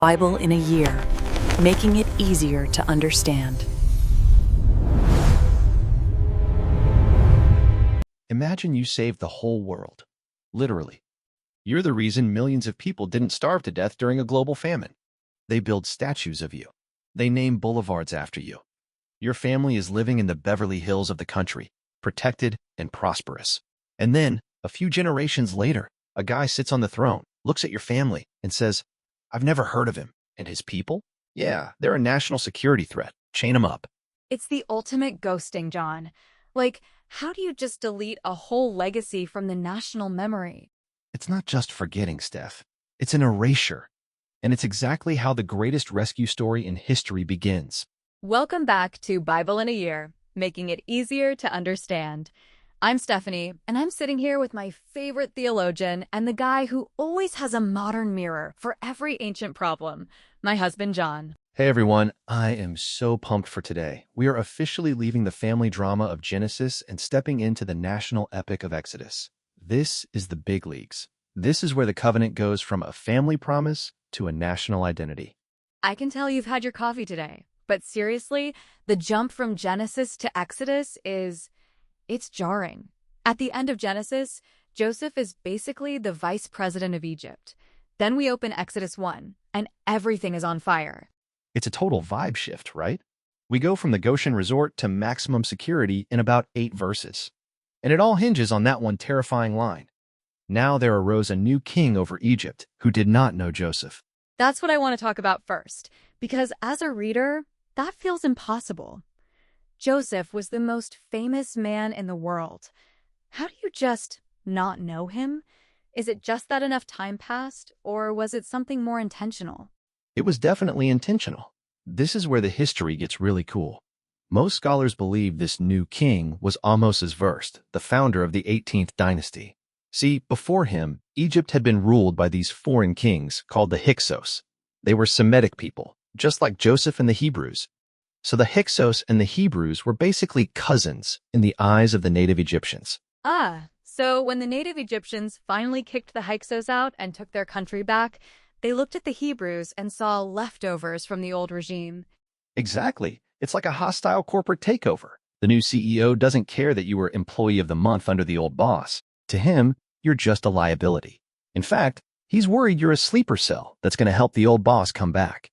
Bible in a year, making it easier to understand. Imagine you saved the whole world. Literally. You're the reason millions of people didn't starve to death during a global famine. They build statues of you. They name boulevards after you. Your family is living in the Beverly Hills of the country, protected and prosperous. And then, a few generations later, a guy sits on the throne, looks at your family, and says, "I've never heard of him." And his people? Yeah, they're a national security threat. Chain them up. It's the ultimate ghosting, John. Like, how do you just delete a whole legacy from the national memory? It's not just forgetting, Steph. It's an erasure. And it's exactly how the greatest rescue story in history begins. Welcome back to Bible in a Year, making it easier to understand. I'm Stephanie, and I'm sitting here with my favorite theologian and the guy who always has a modern mirror for every ancient problem, my husband, John. Hey everyone, I am so pumped for today. We are officially leaving the family drama of Genesis and stepping into the national epic of Exodus. This is the big leagues. This is where the covenant goes from a family promise to a national identity. I can tell you've had your coffee today, but seriously, the jump from Genesis to Exodus it's jarring. At the end of Genesis, Joseph is basically the vice president of Egypt. Then we open Exodus 1, and everything is on fire. It's a total vibe shift, right? We go from the Goshen resort to maximum security in about 8 verses. And it all hinges on that one terrifying line. Now there arose a new king over Egypt who did not know Joseph. That's what I want to talk about first, because as a reader, that feels impossible. Joseph was the most famous man in the world. How do you just not know him? Is it just that enough time passed, or was it something more intentional? It was definitely intentional. This is where the history gets really cool. Most scholars believe this new king was Ahmose first, the founder of the 18th dynasty. See, before him, Egypt had been ruled by these foreign kings called the Hyksos. They were Semitic people, just like Joseph and the Hebrews. So the Hyksos and the Hebrews were basically cousins in the eyes of the native Egyptians. So when the native Egyptians finally kicked the Hyksos out and took their country back, they looked at the Hebrews and saw leftovers from the old regime. Exactly. It's like a hostile corporate takeover. The new CEO doesn't care that you were employee of the month under the old boss. To him, you're just a liability. In fact, he's worried you're a sleeper cell that's going to help the old boss come back.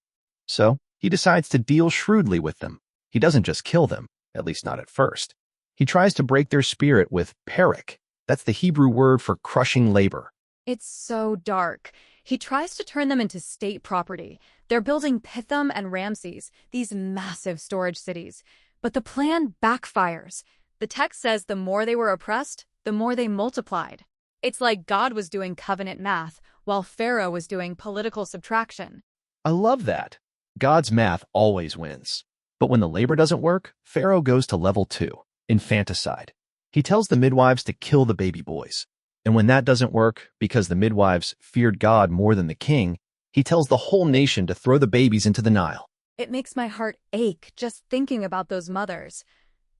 So he decides to deal shrewdly with them. He doesn't just kill them, at least not at first. He tries to break their spirit with parak. That's the Hebrew word for crushing labor. It's so dark. He tries to turn them into state property. They're building Pithom and Ramses, these massive storage cities. But the plan backfires. The text says the more they were oppressed, the more they multiplied. It's like God was doing covenant math, while Pharaoh was doing political subtraction. I love that. God's math always wins. But when the labor doesn't work, Pharaoh goes to level 2, infanticide. He tells the midwives to kill the baby boys. And when that doesn't work, because the midwives feared God more than the king, he tells the whole nation to throw the babies into the Nile. It makes my heart ache just thinking about those mothers.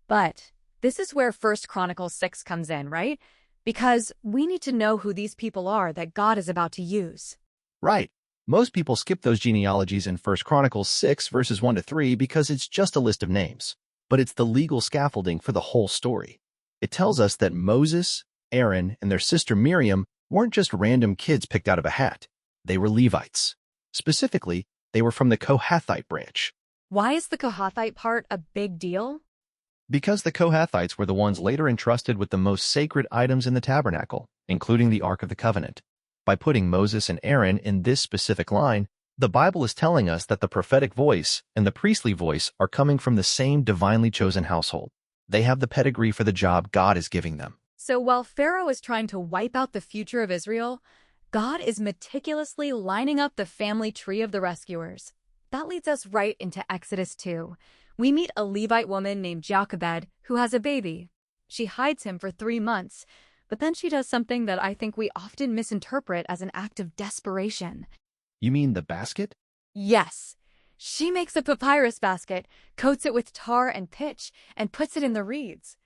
But this is where 1 Chronicles 6 comes in, right? Because we need to know who these people are that God is about to use. Right. Most people skip those genealogies in 1 Chronicles 6 verses 1 to 3 because it's just a list of names. But it's the legal scaffolding for the whole story. It tells us that Moses, Aaron, and their sister Miriam weren't just random kids picked out of a hat. They were Levites. Specifically, they were from the Kohathite branch. Why is the Kohathite part a big deal? Because the Kohathites were the ones later entrusted with the most sacred items in the tabernacle, including the Ark of the Covenant. By putting Moses and Aaron in this specific line, the Bible is telling us that the prophetic voice and the priestly voice are coming from the same divinely chosen household. They have the pedigree for the job God is giving them. So while Pharaoh is trying to wipe out the future of Israel, God is meticulously lining up the family tree of the rescuers. That leads us right into Exodus 2. We meet a Levite woman named Jochebed who has a baby. She hides him for 3 months, but then she does something that I think we often misinterpret as an act of desperation. You mean the basket? Yes. She makes a papyrus basket, coats it with tar and pitch, and puts it in the reeds.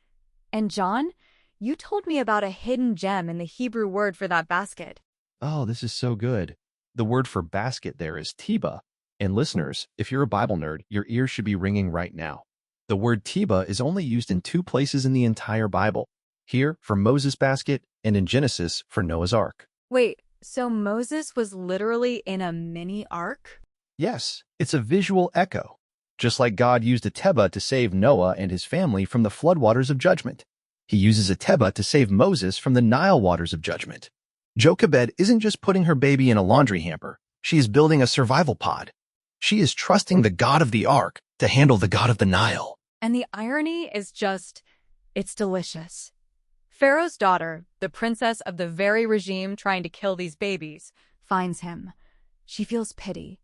And John, you told me about a hidden gem in the Hebrew word for that basket. Oh, this is so good. The word for basket there is Tebah. And listeners, if you're a Bible nerd, your ears should be ringing right now. The word Tebah is only used in 2 places in the entire Bible. Here for Moses' basket and in Genesis for Noah's Ark. Wait, so Moses was literally in a mini-ark? Yes, it's a visual echo. Just like God used a Tebah to save Noah and his family from the floodwaters of judgment, he uses a Tebah to save Moses from the Nile waters of judgment. Jochebed isn't just putting her baby in a laundry hamper. She is building a survival pod. She is trusting the God of the Ark to handle the God of the Nile. And the irony is just, it's delicious. Pharaoh's daughter, the princess of the very regime trying to kill these babies, finds him. She feels pity.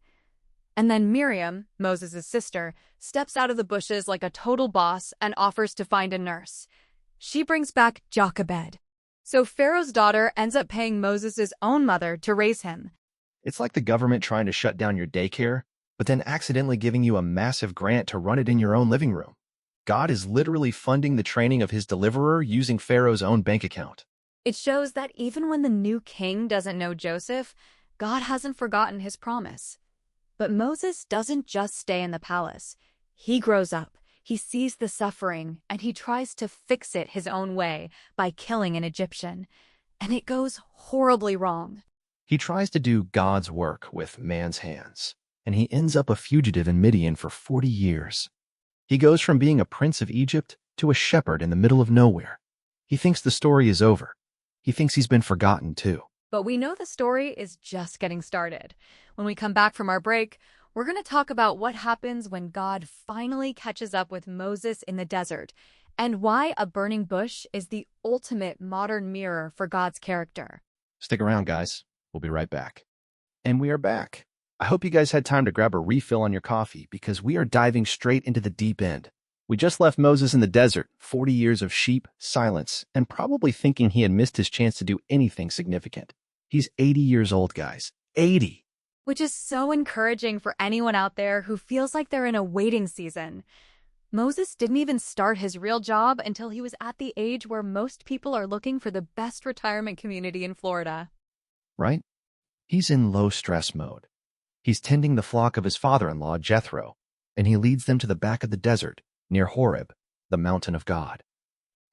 And then Miriam, Moses' sister, steps out of the bushes like a total boss and offers to find a nurse. She brings back Jochebed. So Pharaoh's daughter ends up paying Moses' own mother to raise him. It's like the government trying to shut down your daycare, but then accidentally giving you a massive grant to run it in your own living room. God is literally funding the training of his deliverer using Pharaoh's own bank account. It shows that even when the new king doesn't know Joseph, God hasn't forgotten his promise. But Moses doesn't just stay in the palace. He grows up, he sees the suffering, and he tries to fix it his own way by killing an Egyptian. And it goes horribly wrong. He tries to do God's work with man's hands, and he ends up a fugitive in Midian for 40 years. He goes from being a prince of Egypt to a shepherd in the middle of nowhere. He thinks the story is over. He thinks he's been forgotten too. But we know the story is just getting started. When we come back from our break, we're going to talk about what happens when God finally catches up with Moses in the desert and why a burning bush is the ultimate modern mirror for God's character. Stick around, guys. We'll be right back. And we are back. I hope you guys had time to grab a refill on your coffee because we are diving straight into the deep end. We just left Moses in the desert, 40 years of sheep, silence, and probably thinking he had missed his chance to do anything significant. He's 80 years old, guys. 80! Which is so encouraging for anyone out there who feels like they're in a waiting season. Moses didn't even start his real job until he was at the age where most people are looking for the best retirement community in Florida. Right? He's in low-stress mode. He's tending the flock of his father-in-law, Jethro, and he leads them to the back of the desert, near Horeb, the mountain of God.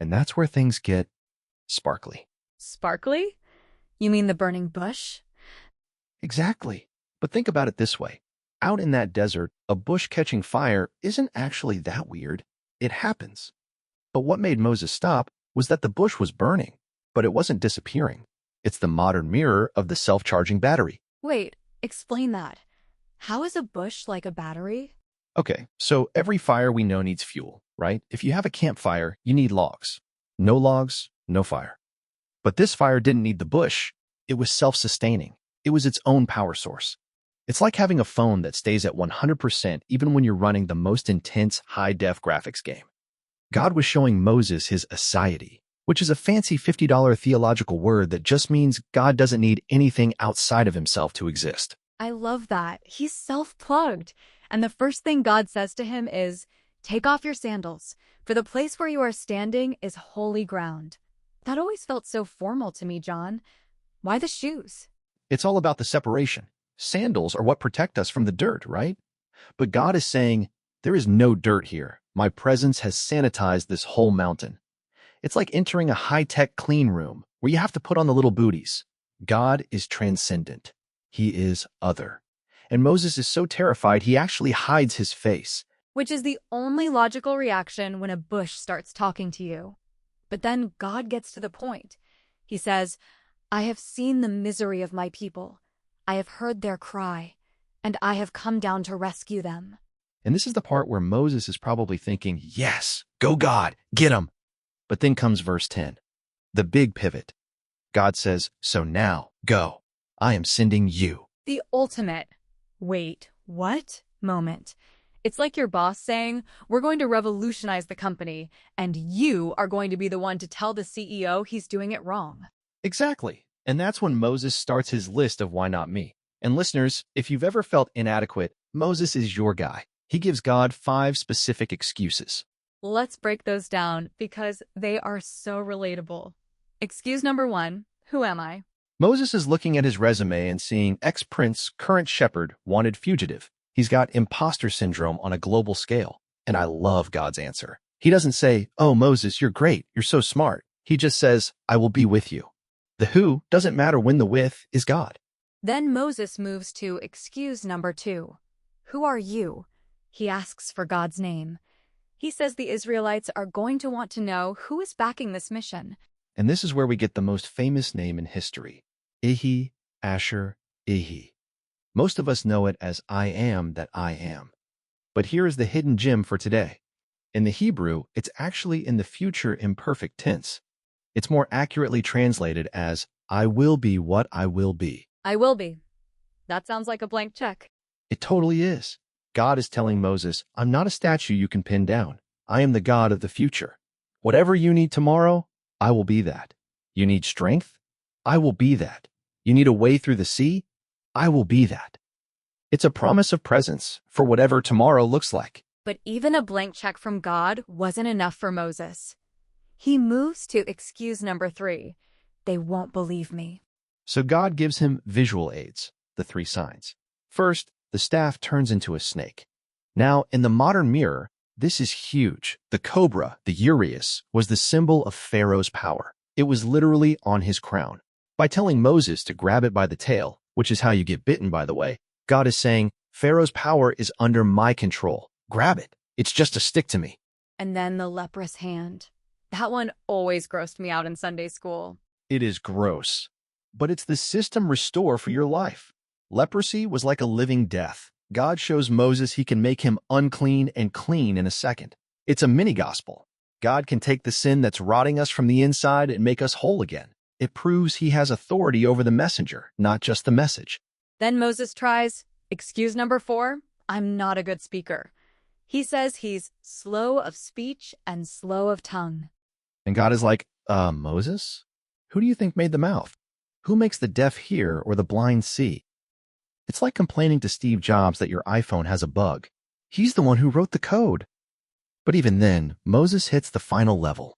And that's where things get sparkly. Sparkly? You mean the burning bush? Exactly. But think about it this way. Out in that desert, a bush catching fire isn't actually that weird. It happens. But what made Moses stop was that the bush was burning, but it wasn't disappearing. It's the modern mirror of the self-charging battery. Wait, explain that. How is a bush like a battery? Okay, so every fire we know needs fuel, right? If you have a campfire, you need logs. No logs, no fire. But this fire didn't need the bush. It was self-sustaining. It was its own power source. It's like having a phone that stays at 100% even when you're running the most intense high-def graphics game. God was showing Moses his aseity, which is a fancy $50 theological word that just means God doesn't need anything outside of himself to exist. I love that. He's self-plugged. And the first thing God says to him is, "Take off your sandals, for the place where you are standing is holy ground." That always felt so formal to me, John. Why the shoes? It's all about the separation. Sandals are what protect us from the dirt, right? But God is saying, there is no dirt here. My presence has sanitized this whole mountain. It's like entering a high-tech clean room where you have to put on the little booties. God is transcendent. He is other. And Moses is so terrified he actually hides his face. Which is the only logical reaction when a bush starts talking to you. But then God gets to the point. He says, "I have seen the misery of my people. I have heard their cry, and I have come down to rescue them." And this is the part where Moses is probably thinking, yes, go God, get him. But then comes verse 10, the big pivot. God says, so now, go. I am sending you. The ultimate, wait, what? Moment. It's like your boss saying, we're going to revolutionize the company, and you are going to be the one to tell the CEO he's doing it wrong. Exactly. And that's when Moses starts his list of why not me. And listeners, if you've ever felt inadequate, Moses is your guy. He gives God 5 specific excuses. Let's break those down because they are so relatable. Excuse number 1, who am I? Moses is looking at his resume and seeing ex-prince, current shepherd, wanted fugitive. He's got imposter syndrome on a global scale. And I love God's answer. He doesn't say, "Oh, Moses, you're great. You're so smart." He just says, "I will be with you." The who doesn't matter when the with is God. Then Moses moves to excuse number 2. Who are you? He asks for God's name. He says the Israelites are going to want to know who is backing this mission. And this is where we get the most famous name in history. Ihi, Asher, Ihi. Most of us know it as I am that I am. But here is the hidden gem for today. In the Hebrew, it's actually in the future imperfect tense. It's more accurately translated as I will be what I will be. I will be. That sounds like a blank check. It totally is. God is telling Moses, I'm not a statue you can pin down. I am the God of the future. Whatever you need tomorrow, I will be that. You need strength? I will be that. You need a way through the sea? I will be that. It's a promise of presence for whatever tomorrow looks like. But even a blank check from God wasn't enough for Moses. He moves to excuse number 3. They won't believe me. So God gives him visual aids, the 3 signs. First, the staff turns into a snake. Now, in the modern mirror, this is huge. The cobra, the uraeus, was the symbol of Pharaoh's power. It was literally on his crown. By telling Moses to grab it by the tail, which is how you get bitten, by the way, God is saying, Pharaoh's power is under my control. Grab it. It's just a stick to me. And then the leprous hand. That one always grossed me out in Sunday school. It is gross, but it's the system restore for your life. Leprosy was like a living death. God shows Moses he can make him unclean and clean in a second. It's a mini-gospel. God can take the sin that's rotting us from the inside and make us whole again. It proves he has authority over the messenger, not just the message. Then Moses tries, excuse number 4, I'm not a good speaker. He says he's slow of speech and slow of tongue. And God is like, Moses? Who do you think made the mouth? Who makes the deaf hear or the blind see? It's like complaining to Steve Jobs that your iPhone has a bug. He's the one who wrote the code. But even then, Moses hits the final level.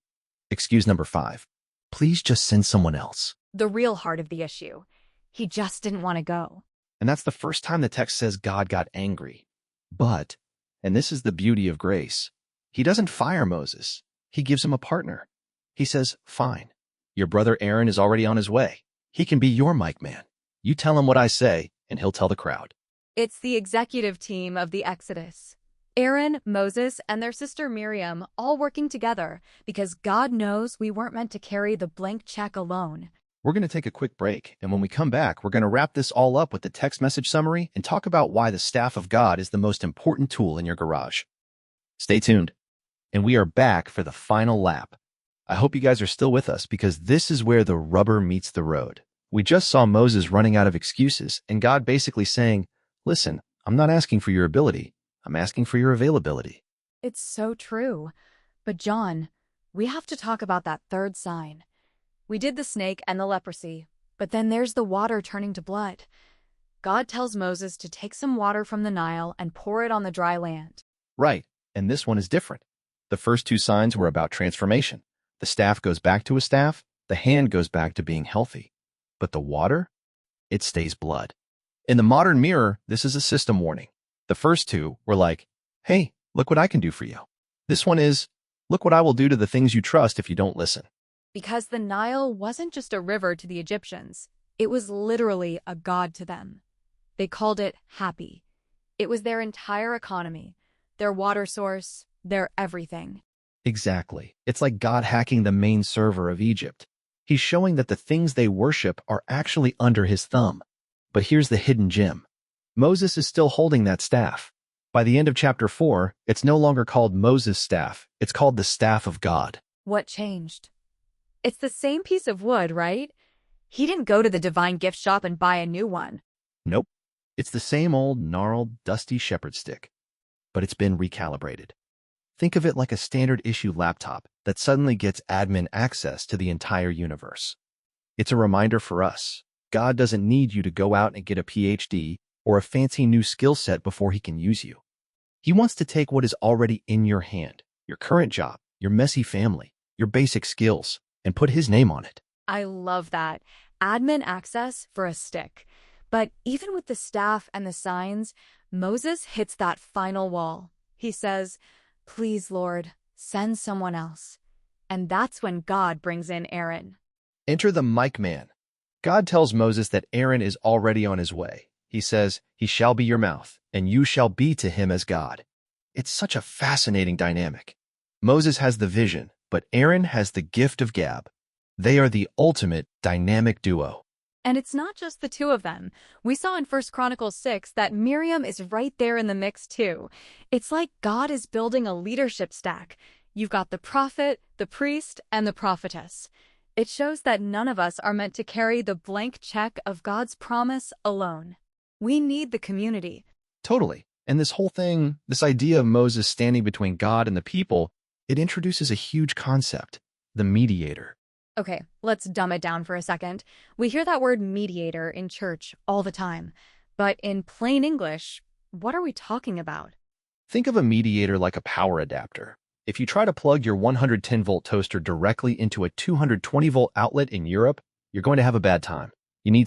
Excuse number 5. Please just send someone else. The real heart of the issue. He just didn't want to go. And that's the first time the text says God got angry. But, and this is the beauty of grace, he doesn't fire Moses. He gives him a partner. He says, fine, your brother Aaron is already on his way. He can be your mic man. You tell him what I say, and he'll tell the crowd. It's the executive team of the Exodus. Aaron, Moses, and their sister Miriam all working together because God knows we weren't meant to carry the blank check alone. We're going to take a quick break, and when we come back, we're going to wrap this all up with the text message summary and talk about why the staff of God is the most important tool in your garage. Stay tuned. And we are back for the final lap. I hope you guys are still with us because this is where the rubber meets the road. We just saw Moses running out of excuses and God basically saying, listen, I'm not asking for your ability. I'm asking for your availability. It's so true. But John, we have to talk about that third sign. We did the snake and the leprosy, but then there's the water turning to blood. God tells Moses to take some water from the Nile and pour it on the dry land. Right, and this one is different. The first 2 signs were about transformation. The staff goes back to a staff, the hand goes back to being healthy. But the water, it stays blood. In the modern mirror, this is a system warning. The first 2 were like, hey, look what I can do for you. This one is, look what I will do to the things you trust if you don't listen. Because the Nile wasn't just a river to the Egyptians. It was literally a god to them. They called it Happy. It was their entire economy, their water source, their everything. Exactly. It's like God hacking the main server of Egypt. He's showing that the things they worship are actually under his thumb. But here's the hidden gem. Moses is still holding that staff. By the end of chapter 4, it's no longer called Moses' staff. It's called the staff of God. What changed? It's the same piece of wood, right? He didn't go to the divine gift shop and buy a new one. Nope. It's the same old, gnarled, dusty shepherd stick. But it's been recalibrated. Think of it like a standard issue laptop that suddenly gets admin access to the entire universe. It's a reminder for us. God doesn't need you to go out and get a PhD or a fancy new skill set before he can use you. He wants to take what is already in your hand, your current job, your messy family, your basic skills, and put his name on it. I love that. admin access for a stick. But even with the staff and the signs, Moses hits that final wall. He says, "Please, Lord, send someone else." And that's when God brings in Aaron. Enter the mic man. God tells Moses that Aaron is already on his way. He says, "He shall be your mouth, and you shall be to him as God." It's such a fascinating dynamic. Moses has the vision, but Aaron has the gift of gab. They are the ultimate dynamic duo. And it's not just the two of them. We saw in 1 Chronicles 6 that Miriam is right there in the mix too. It's like God is building a leadership stack. You've got the prophet, the priest, and the prophetess. It shows that none of us are meant to carry the blank check of God's promise alone. We need the community. Totally. And this whole thing, this idea of Moses standing between God and the people, it introduces a huge concept, the mediator. Okay, let's dumb it down for a second. We hear that word mediator in church all the time. But in plain English, what are we talking about? Think of a mediator like a power adapter. If you try to plug your 110-volt toaster directly into a 220-volt outlet in Europe, you're going to have a bad time. You need